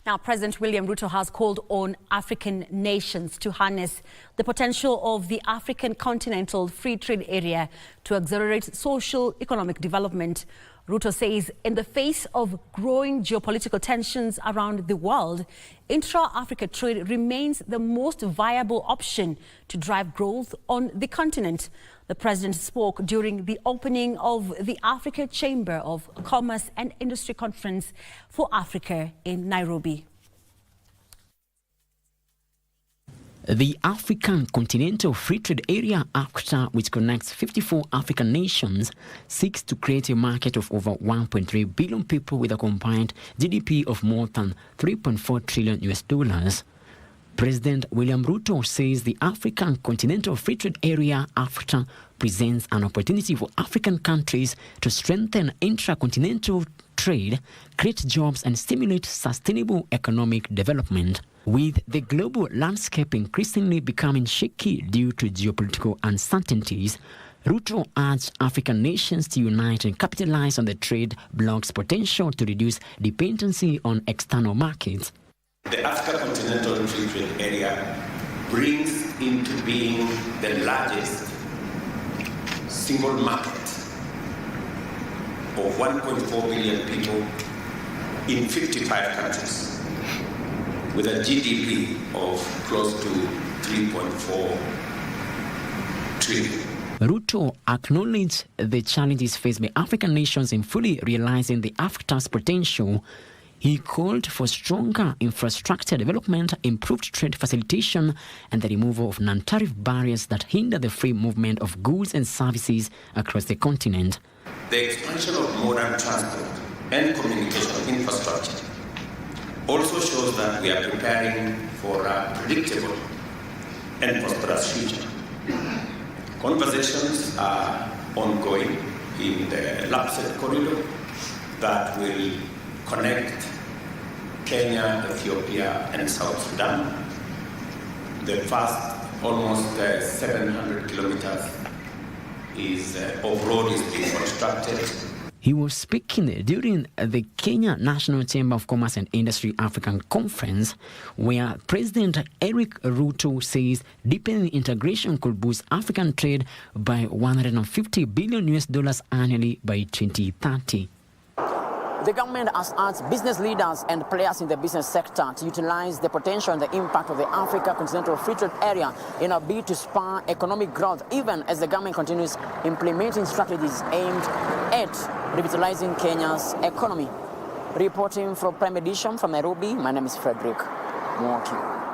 Now, President William Ruto has called on African nations to harness the potential of the African Continental Free Trade Area to accelerate socio-economic development. Ruto says in the face of growing geopolitical tensions around the world, intra-Africa trade remains the most viable option to drive growth on the continent. The president spoke during the opening of the Africa Chamber of Commerce and Industry Conference for Africa in Nairobi. The African Continental Free Trade Area, AfCFTA, which connects 54 African nations, seeks to create a market of over 1.3 billion people with a combined GDP of more than $3.4 trillion. President William Ruto says the African Continental Free Trade Area, AfCFTA, presents an opportunity for African countries to strengthen intra-continental trade, create jobs and stimulate sustainable economic development. With the global landscape increasingly becoming shaky due to geopolitical uncertainties, Ruto urged African nations to unite and capitalize on the trade bloc's potential to reduce dependency on external markets. The Africa Continental Free Trade Area brings into being the largest single market of 1.4 billion people in 55 countries, with a GDP of close to 3.4 trillion. Ruto acknowledged the challenges faced by African nations in fully realizing the AfCFTA's potential. He called for stronger infrastructure development, improved trade facilitation, and the removal of non-tariff barriers that hinder the free movement of goods and services across the continent. The expansion of modern transport and communication infrastructure also shows that we are preparing for a predictable and prosperous future. Conversations are ongoing in the LAPSET corridor that will connect Kenya, Ethiopia, and South Sudan. The first almost 700 kilometers of road is being constructed. He was speaking during the Kenya National Chamber of Commerce and Industry African Conference, where President Eric Ruto says deepening integration could boost African trade by $150 billion annually by 2030. The government has urged business leaders and players in the business sector to utilize the potential and the impact of the Africa Continental Free Trade Area in a bid to spur economic growth, even as the government continues implementing strategies aimed at revitalizing Kenya's economy. Reporting for Prime Edition from Nairobi, my name is Frederick Mwoki.